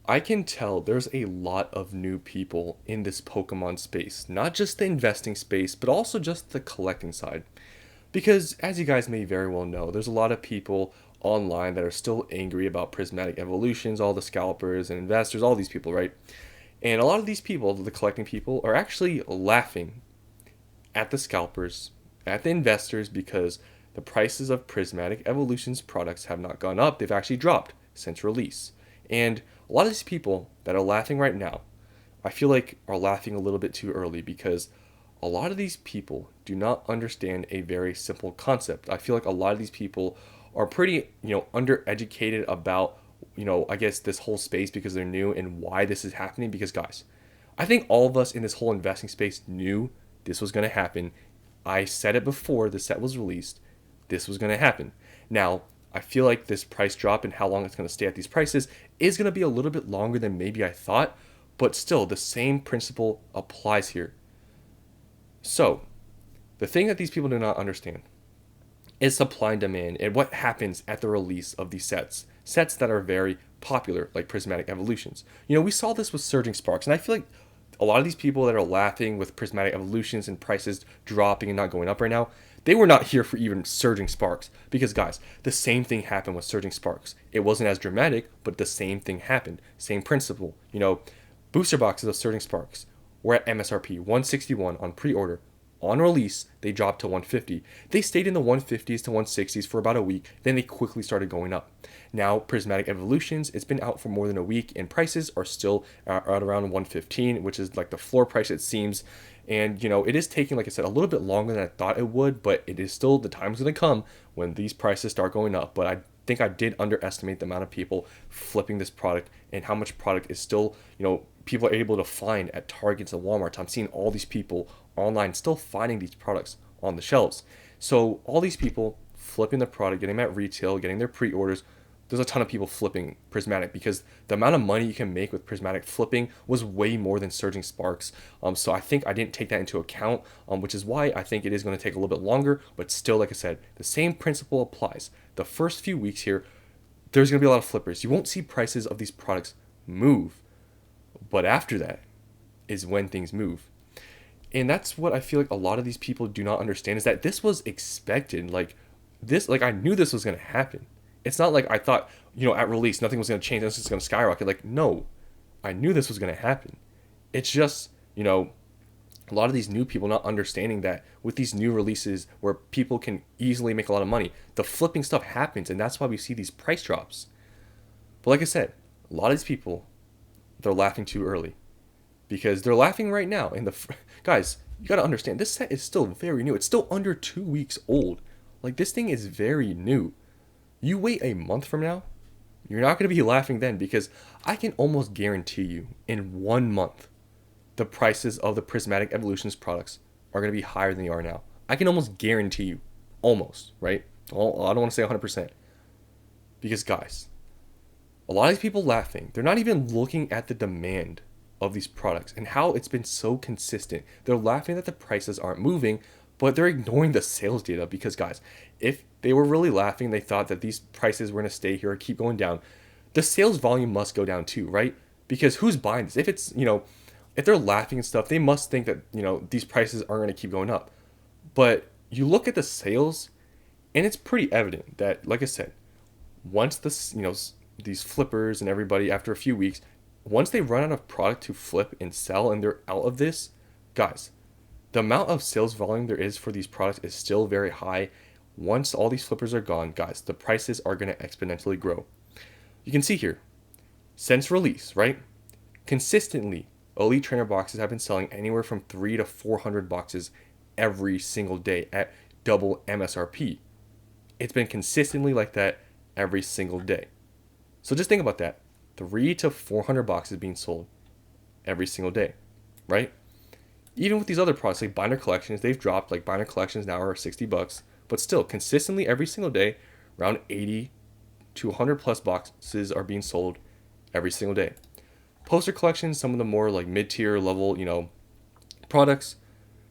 I can tell there's a lot of new people in this Pokemon space, not just the investing space, but also just the collecting side. Because, as you guys may very well know, there's a lot of people online that are still angry about prismatic evolutions, all the scalpers and investors, all these people, right? And a lot of these people, the collecting people, are actually laughing at the scalpers, at the investors, because the prices of prismatic evolutions products have not gone up, they've actually dropped since release. And a lot of these people that are laughing right now, I feel like are laughing a little bit too early because a lot of these people do not understand a very simple concept. I feel like a lot of these people are pretty, undereducated about, I guess this whole space because they're new and why this is happening because guys, I think all of us in this whole investing space knew this was going to happen. I said it before the set was released. This was going to happen. Now, I feel like this price drop and how long it's going to stay at these prices is going to be a little bit longer than maybe I thought, but still, the same principle applies here. So, the thing that these people do not understand is supply and demand and what happens at the release of these sets. Sets that are very popular, like Prismatic Evolutions. We saw this with Surging Sparks, and I feel like a lot of these people that are laughing with Prismatic Evolutions and prices dropping and not going up right now, they were not here for even Surging Sparks. Because, guys, the same thing happened with Surging Sparks. It wasn't as dramatic, but the same thing happened. Same principle. Booster boxes of Surging Sparks were at MSRP 161 on pre order. On release, they dropped to 150. They stayed in the 150s to 160s for about a week, then they quickly started going up. Now, Prismatic Evolutions, it's been out for more than a week, and prices are still at around 115, which is like the floor price, it seems. And, it is taking, like I said, a little bit longer than I thought it would, but it is still, the time's going to come when these prices start going up. But I think I did underestimate the amount of people flipping this product and how much product is still, people are able to find at Targets and Walmart. I'm seeing all these people online still finding these products on the shelves. So all these people flipping the product, getting them at retail, getting their pre-orders. There's a ton of people flipping Prismatic because the amount of money you can make with Prismatic flipping was way more than Surging Sparks. So I think I didn't take that into account, which is why I think it is going to take a little bit longer. But still, like I said, the same principle applies. The first few weeks here, there's going to be a lot of flippers. You won't see prices of these products move. But after that is when things move. And that's what I feel like a lot of these people do not understand is that this was expected. I knew this was going to happen. It's not like I thought, at release, nothing was going to change. This is going to skyrocket. Like, no, I knew this was going to happen. It's just, a lot of these new people not understanding that with these new releases where people can easily make a lot of money, the flipping stuff happens. And that's why we see these price drops. But like I said, a lot of these people, they're laughing too early because they're laughing right now. And guys, you got to understand, this set is still very new. It's still under 2 weeks old. Like, this thing is very new. You wait a month from now, you're not going to be laughing then because I can almost guarantee you in 1 month, the prices of the Prismatic Evolutions products are going to be higher than they are now. I can almost guarantee you. Almost, right? Well, I don't want to say 100%. Because, guys, a lot of these people laughing, they're not even looking at the demand of these products and how it's been so consistent. They're laughing that the prices aren't moving, but they're ignoring the sales data because, guys, if they were really laughing, they thought that these prices were going to stay here or keep going down, the sales volume must go down too, right? Because who's buying this? If it's, if they're laughing and stuff, they must think that, these prices aren't going to keep going up. But you look at the sales, and it's pretty evident that, like I said, once these flippers and everybody, after a few weeks, once they run out of product to flip and sell and they're out of this, guys, the amount of sales volume there is for these products is still very high. Once all these flippers are gone, guys, the prices are going to exponentially grow. You can see here, since release, right? Consistently, Elite Trainer boxes have been selling anywhere from 300 to 400 boxes every single day at double MSRP. It's been consistently like that every single day. So just think about that. 300 to 400 boxes being sold every single day, right? Even with these other products like binder collections, they've dropped. Like binder collections now are $60, but still consistently every single day, around 80 to 100 plus boxes are being sold every single day. Poster collections, some of the more like mid-tier level, products,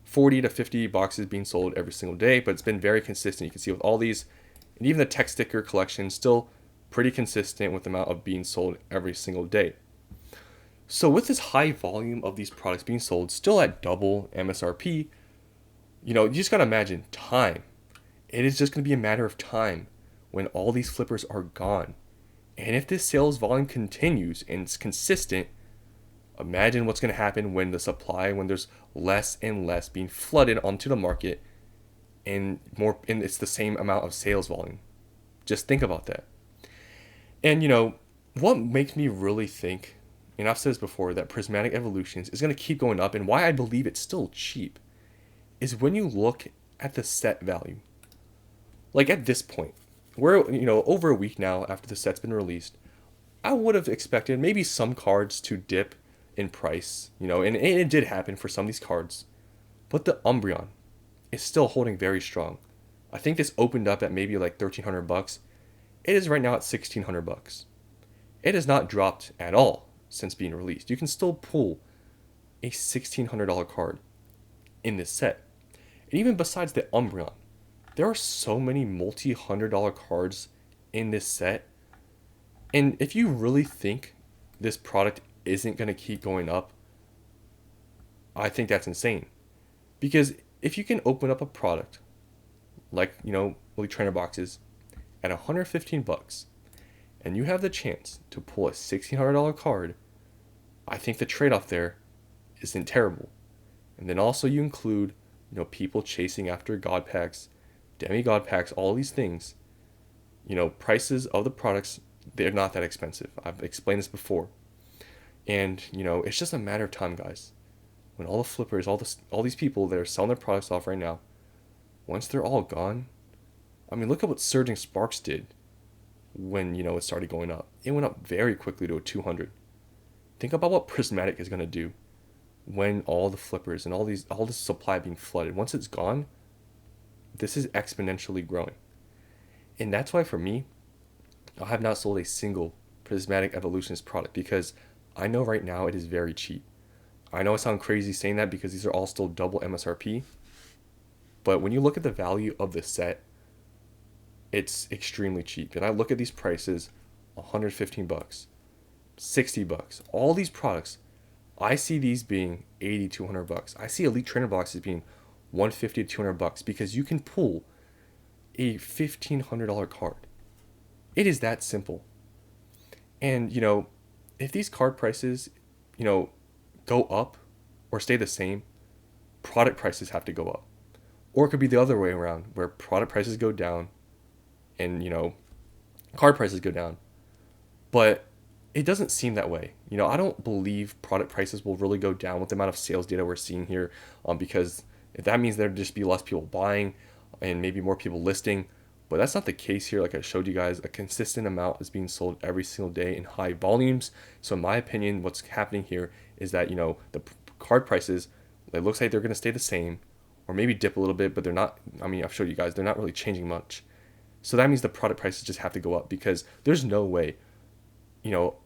40 to 50 boxes being sold every single day, but it's been very consistent. You can see with all these, and even the tech sticker collection, still pretty consistent with the amount of being sold every single day. So with this high volume of these products being sold, still at double MSRP, you just gotta imagine time. It is just gonna be a matter of time when all these flippers are gone. And if this sales volume continues and it's consistent, imagine what's gonna happen when there's less and less being flooded onto the market and it's the same amount of sales volume. Just think about that. And what makes me really think, and I've said this before, that Prismatic Evolutions is going to keep going up, and why I believe it's still cheap is when you look at the set value. Like at this point, we're over a week now after the set's been released. I would have expected maybe some cards to dip in price, and it did happen for some of these cards, but the Umbreon is still holding very strong. I think this opened up at maybe like $1,300. It is right now at $1,600. It has not dropped at all since being released. You can still pull a $1,600 card in this set. And even besides the Umbreon, there are so many multi-$100 cards in this set. And if you really think this product isn't going to keep going up, I think that's insane. Because if you can open up a product like, Elite Trainer boxes at $115 and you have the chance to pull a $1,600 card, I think the trade-off there isn't terrible. And then also you include, people chasing after God packs, demigod packs, all these things. Prices of the products, they're not that expensive. I've explained this before. And, it's just a matter of time, guys. When all the flippers, all these people that are selling their products off right now, once they're all gone, I mean, look at what Surging Sparks did when, it started going up. It went up very quickly to a 200. Think about what Prismatic is going to do when all the flippers and all this supply being flooded. Once it's gone, this is exponentially growing. And that's why for me, I have not sold a single Prismatic Evolutions product because I know right now it is very cheap. I know I sound crazy saying that because these are all still double MSRP. But when you look at the value of the set, it's extremely cheap. And I look at these prices, $115, $60, all these products, I see these being $80 to $100. I see Elite Trainer boxes being $150 to $200 because you can pull a $1,500 card. It is that simple. And, if these card prices, go up or stay the same, product prices have to go up. Or it could be the other way around, where product prices go down and, card prices go down. But it doesn't seem that way. I don't believe product prices will really go down with the amount of sales data we're seeing here, because if that means there'd just be less people buying and maybe more people listing. But that's not the case here. Like I showed you guys, a consistent amount is being sold every single day in high volumes. So in my opinion, what's happening here is that, the card prices, it looks like they're going to stay the same or maybe dip a little bit, but they're not. I mean, I've showed you guys, they're not really changing much. So that means the product prices just have to go up because there's no way,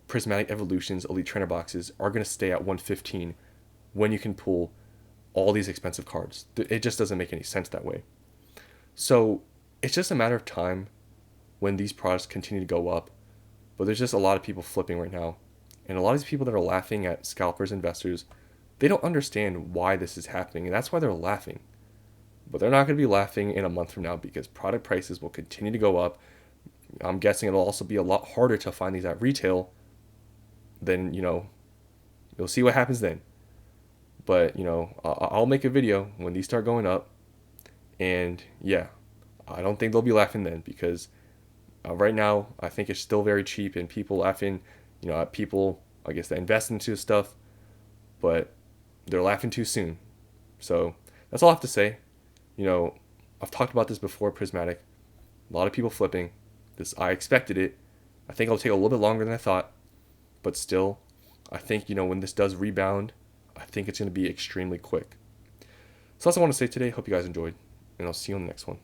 Prismatic Evolutions, Elite Trainer boxes are going to stay at 115 when you can pull all these expensive cards. It just doesn't make any sense that way. So it's just a matter of time when these products continue to go up. But there's just a lot of people flipping right now. And a lot of these people that are laughing at scalpers, investors, they don't understand why this is happening. And that's why they're laughing. But they're not going to be laughing in a month from now because product prices will continue to go up. I'm guessing it'll also be a lot harder to find these at retail. Then, you'll see what happens then. But, I'll make a video when these start going up. And yeah, I don't think they'll be laughing then because right now I think it's still very cheap and people laughing, at people, I guess, that invest into stuff, but they're laughing too soon. So that's all I have to say. I've talked about this before, Prismatic. A lot of people flipping. I expected it. I think it'll take a little bit longer than I thought, but still, I think, when this does rebound, I think it's going to be extremely quick. So that's all I want to say today. Hope you guys enjoyed, and I'll see you on the next one.